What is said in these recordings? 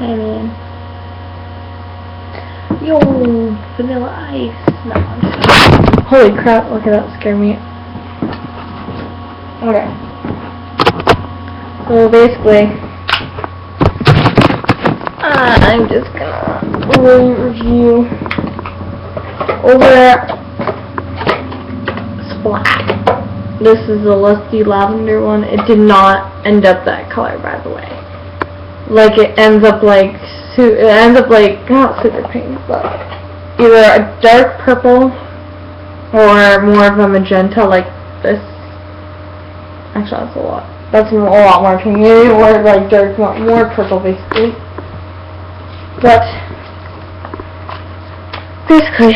Hey man. Yo, vanilla ice. No, I'm just kidding. Holy crap, okay, that scared me. Okay. So basically, I'm just gonna review over Splat. This is the lusty lavender one. It did not end up that color, by the way. Like it ends up like not super pink, but either a dark purple or more of a magenta like this. Actually, that's a lot more pink. Maybe more like dark, more purple basically. But basically,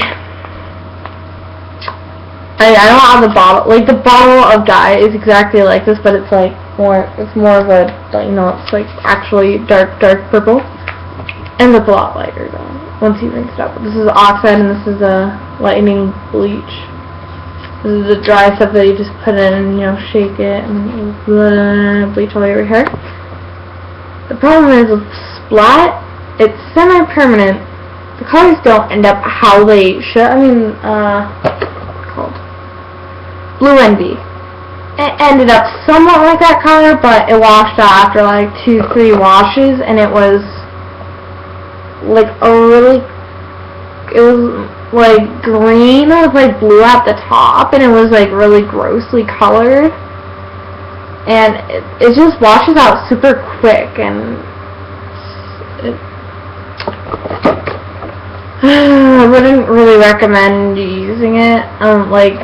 I don't have the bottle. Like the bottle of dye is exactly like this, but it's like it's more of a, you know, it's like actually dark purple, and it's a lot lighter though once you rinse it up. This is oxide and this is a lightning bleach. This is the dry stuff that you just put in and, you know, shake it and bleach all over your hair. The problem is with Splat, it's semi-permanent. The colors don't end up how they should. I mean, what's it called? Blue Envy. It ended up somewhat like that color, but it washed out after like 2-3 washes, and it was like it was like green with like blue at the top, and it was like really grossly colored, and it just washes out super quick, and I wouldn't really recommend using it. Like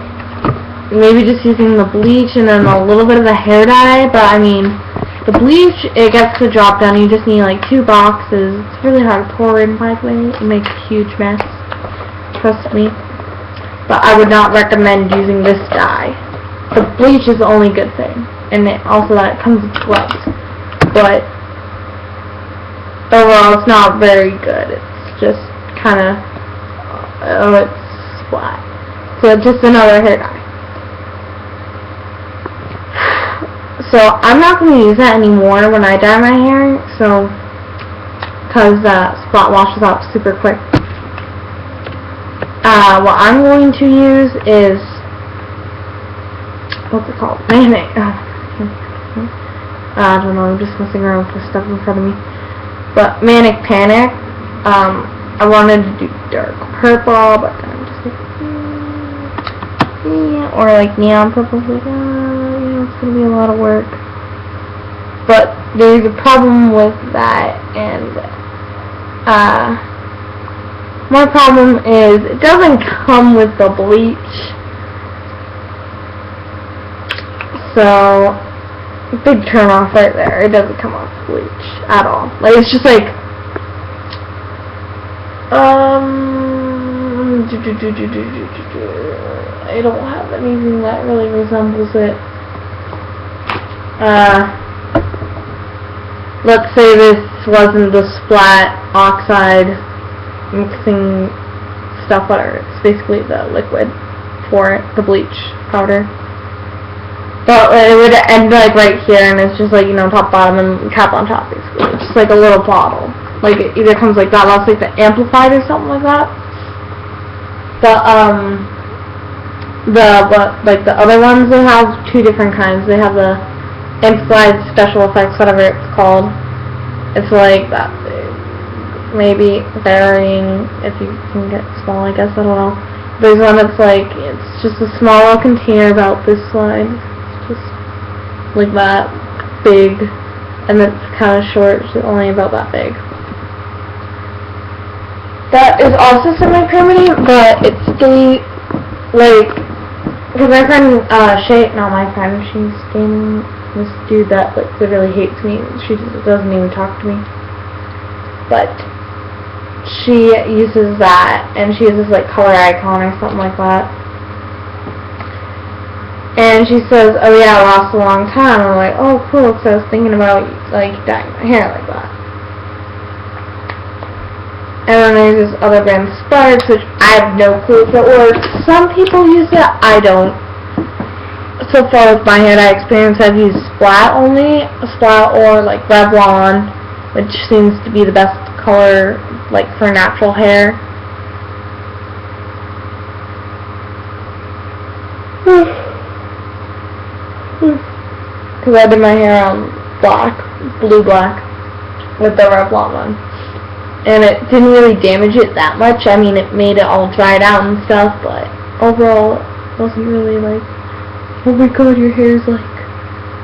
maybe just using the bleach and then a little bit of the hair dye, but I mean the bleach, it gets the job done. You just need like 2 boxes. It's really hard to pour in, by the way. It makes a huge mess, trust me. But I would not recommend using this dye. The bleach is the only good thing, and also that it comes with gloves. But overall, it's not very good. It's just kind of it's flat. So it's just another hair dye. So I'm not going to use that anymore when I dye my hair, so because Splat washes out super quick. What I'm going to use is, what's it called? Mayonnaise. I don't know, I'm just messing around with the stuff in front of me. But Manic Panic, I wanted to do dark purple, but then I'm just like, yeah, or like neon purple, like, it's going to be a lot of work. But there's a problem with that, and my problem is it doesn't come with the bleach. So, big turn off right there. It doesn't come off bleach at all. Like, it's just like I don't have anything that really resembles it. Let's say this wasn't the Splat oxide mixing stuff, whatever. It's basically the liquid for it, the bleach powder. But it would end like right here, and it's just like, you know, top, bottom, and cap on top, basically. It's just like a little bottle. Like it either comes like that, that's like the amplified or something like that. Like the other ones, they have 2 different kinds. They have the amplified special effects, whatever it's called. It's like that big, maybe varying if you can get small, I guess, I don't know. There's one that's like, it's just a small little container about this size, it's just like that big, and it's kind of short, it's only about that big. That is also semi-permanent, but it's still, like, because my friend, not my friend, she's dating this dude that, like, literally hates me. She doesn't even talk to me. But she uses that, and she uses, like, color icon or something like that. And she says, oh yeah, it lasts a long time. I'm like, oh cool, because I was thinking about, like, dyeing my hair like that. And then there's this other brand, Sparks, which I have no clue if it works. Some people use it, I don't. So far with my hair dye experience, I've used Splat only, Splat or like Revlon, which seems to be the best color, like, for natural hair. Because I did my hair on blue black, with the Revlon one. And it didn't really damage it that much. I mean, it made it all dried out and stuff, but overall, it wasn't really like, oh my god, your hair's like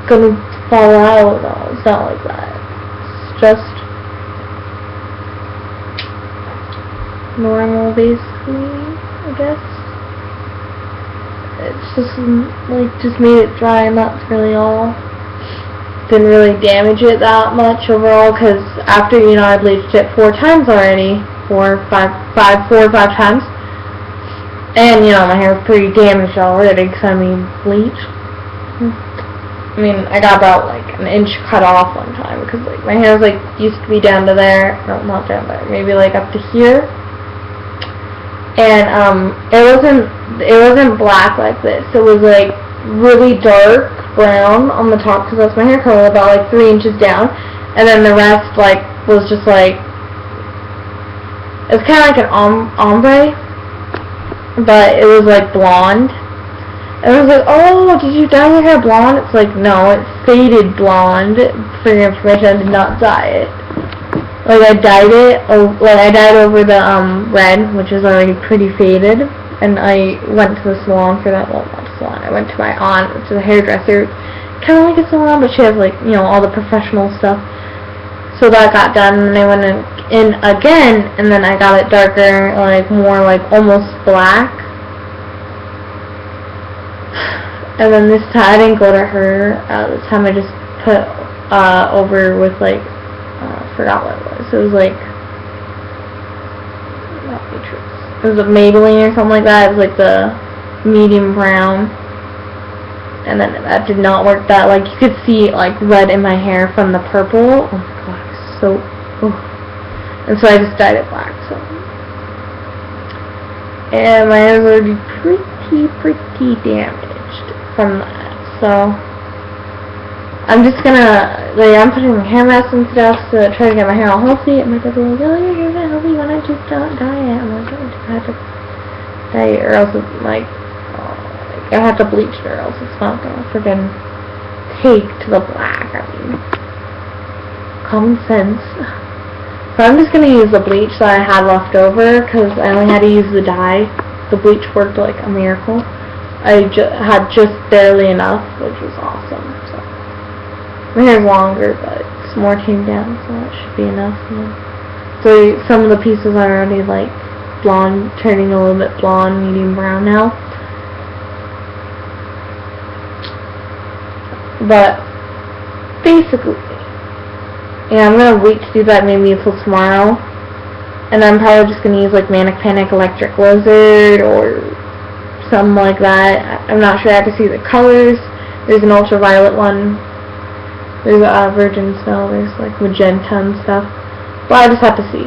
gonna fall out. No, it's not like that. It's just normal, basically, I guess. It's just like, just made it dry, and that's really all. Didn't really damage it that much overall, because after, you know, I bleached it 4 times already, 4 or 5 times, and, you know, my hair was pretty damaged already, because I mean, bleach. I mean, I got about, like, an inch cut off one time, because, like, my hair was, like, used to be down to there, no, not down there, maybe, like, up to here, and, it wasn't black like this, it was, like, really dark brown on the top, because that's my hair color, about like 3 inches down, and then the rest like was just like, it's kind of like an ombre, but it was like blonde. And I was like, oh, did you dye your hair blonde? It's like, no, it's faded blonde. For your information, I did not dye it. Like, I dyed it, I dyed over the red, which is already pretty faded. And I went to the salon for that. Well, not a salon. I went to my aunt, which is a hairdresser. Kind of like a salon, but she has, like, you know, all the professional stuff. So that got done, and I went in again, and then I got it darker, like, more, like, almost black. And then this time, I didn't go to her. This time I just put over with, like, I forgot what it was. It was, like, not Matrix. It was a Maybelline or something like that. It was like the medium brown. And then that did not work. That, like, you could see, like, red in my hair from the purple. Oh my god, it was so... Oof. And so I just dyed it black, so... And my hair is already pretty damaged from that, so... I'm just gonna, like, I'm putting hair masks and stuff to try to get my hair all healthy, and my dad's like, oh, your hair's not healthy, why don't you just dye it? I'm like, I have to dye it, or else it's like, I have to bleach it, or else it's not gonna friggin' take to the black. I mean, common sense. So I'm just gonna use the bleach that I had left over, because I only had to use the dye. The bleach worked like a miracle. I had just barely enough, which was awesome, so. My hair's longer, but it's more tamed down, so that should be enough. Yeah. So some of the pieces are already like blonde, turning a little bit blonde, medium brown now. But basically, yeah, I'm gonna wait to do that maybe until tomorrow, and I'm probably just gonna use like Manic Panic Electric Lizard or something like that. I'm not sure. I have to see the colors. There's an ultraviolet one. There's Virgin Snow, there's like magenta and stuff. Well, I just have to see.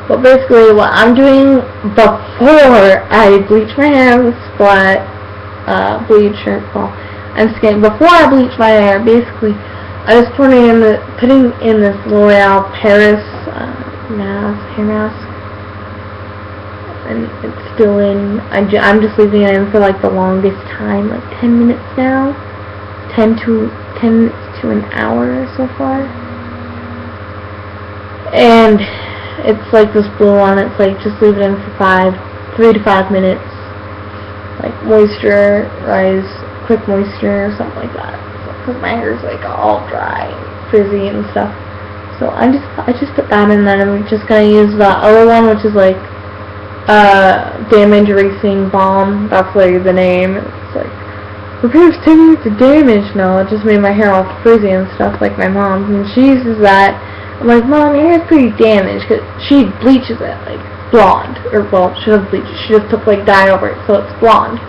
But basically, what I'm doing before I bleach my hair with splat, bleach, or, well, I'm skin. Before I bleach my hair, basically, I was putting in this L'Oreal Paris hair mask. And it's still in. I'm just leaving it in for like the longest time, like 10 minutes now. 10 minutes to an hour so far, and it's like this blue one. It's like just leave it in for 3 to 5 minutes, like moisturize, quick moisture or something like that, because my hair is like all dry, frizzy and stuff. So I just put that in, and then I'm just gonna use the other one, which is like damage erasing balm. That's like the name. It's like repairs 10 minutes of damage. No, it just made my hair all frizzy and stuff like my mom's, and she uses that. I'm like, Mom, your hair's pretty damaged, because she bleaches it, like, blonde. Or, well, she doesn't bleach it, she just puts, like, dye over it, so it's blonde.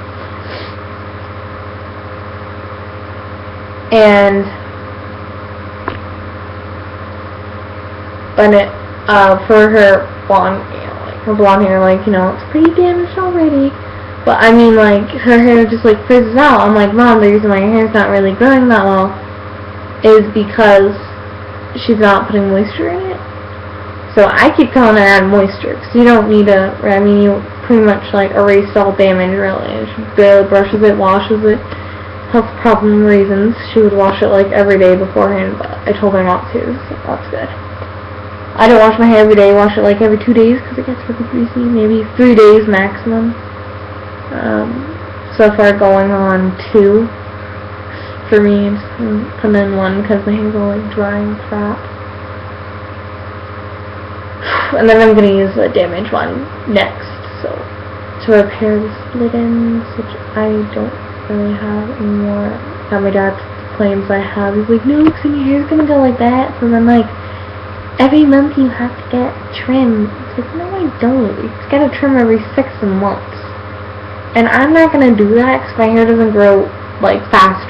And, but it, for her blonde, you know, like, her blonde hair, like, you know, it's pretty damaged already. But, I mean, like, her hair just, like, frizzes out. I'm like, Mom, the reason my hair's not really growing that well is because she's not putting moisture in it. So I keep telling her add moisture, because you don't need to, I mean, you pretty much like erase all damage really. She barely brushes it, washes it. Health problem reasons, she would wash it like every day beforehand, but I told her not to, so that's good. I don't wash my hair every day, wash it like every 2 days, because it gets really greasy, maybe 3 days maximum. So far going on 2 for me, just putting in 1 because my hair's all like dry and crap. And then I'm going to use the damaged one next, so to repair the split ends, which I don't really have anymore. That my dad claims I have. He's like, no, because your hair's going to go like that. So then, like, every month you have to get trimmed. It's like, no, I don't. You got to trim every 6 months. And I'm not going to do that because my hair doesn't grow, like, fast.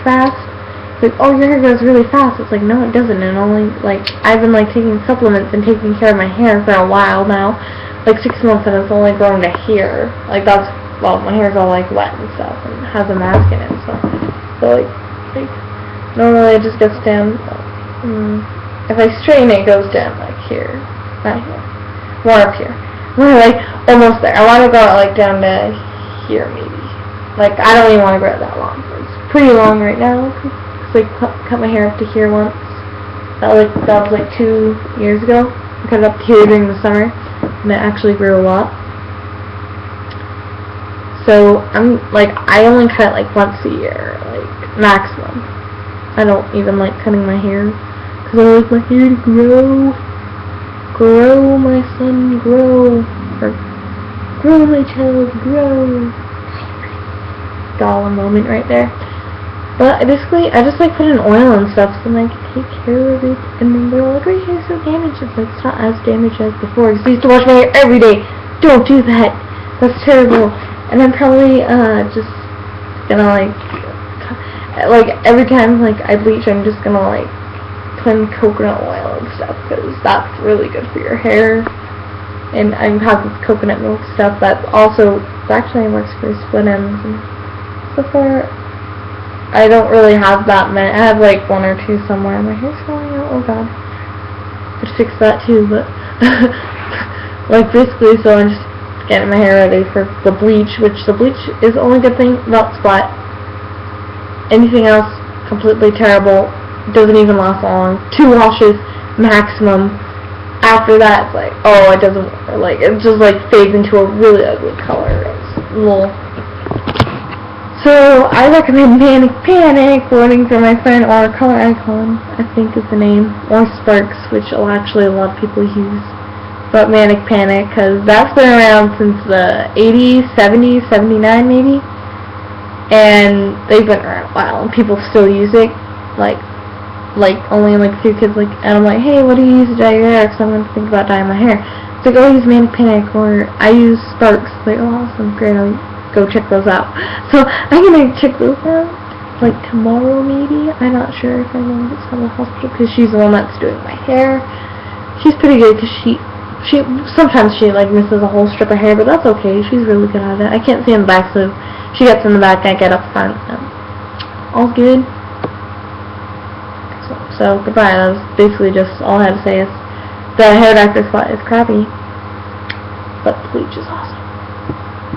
Like, oh, your hair grows really fast. It's like, no, it doesn't. And only, like, I've been, like, taking supplements and taking care of my hair for a while now. Like, 6 months, and it's only grown to here. Like, that's, well, my hair's all, like, wet and stuff, and has a mask in it, so like, normally it just goes down, if I straighten it, it goes down, like, here. Not here. More up here. We're, like, almost there. I want to go, like, down to here, maybe. Like, I don't even want to grow it that long. It's pretty long right now. I cut my hair up to here once. That was like 2 years ago. I cut it up to here during the summer, and it actually grew a lot. So I'm like, I only cut it like once a year, like maximum. I don't even like cutting my hair because I like my hair to grow. Grow, my son, grow. Or grow, my child, grow. Dollar moment right there. But basically, I just like put in oil and stuff, so then I can take care of it. And then they're like, oh, your hair's so damaged. It's like, it's not as damaged as before. Because I used to wash my hair every day. Don't do that. That's terrible. And I'm probably just gonna like every time like I bleach, I'm just gonna like put in coconut oil and stuff, because that's really good for your hair. And I have this coconut milk stuff that also actually works for split ends. And so far, I don't really have that many. I have like 1 or 2 somewhere. My hair's falling out. Oh god. I could fix that too, but like basically, so I'm just getting my hair ready for the bleach, which the bleach is the only good thing about splat. Anything else, completely terrible. Doesn't even last long. 2 washes maximum. After that, it's like, oh, it doesn't, like, it just like fades into a really ugly color. It's a little. So I recommend Manic Panic, warning for my friend, or Color Icon, I think is the name, or Sparks, which actually a lot of people use. But Manic Panic, because that's been around since the 80s, 70s, 79 maybe, and they've been around a while, and people still use it, like only like a few kids, like, and I'm like, hey, what do you use to dye your hair? Because I'm going to think about dyeing my hair. It's like, oh, I use Manic Panic, or I use Sparks. It's like, oh, awesome, great, I'll go check those out. So I'm going to check those out, like, tomorrow maybe. I'm not sure if I'm going to go to the hospital, because she's the one that's doing my hair. She's pretty good, because sometimes she like misses a whole strip of hair, but that's okay. She's really good at it. I can't see in the back, so she gets in the back, I get up front. All good. So goodbye. That was basically just all I had to say. Is the hair doctor spot is crappy, but bleach is awesome.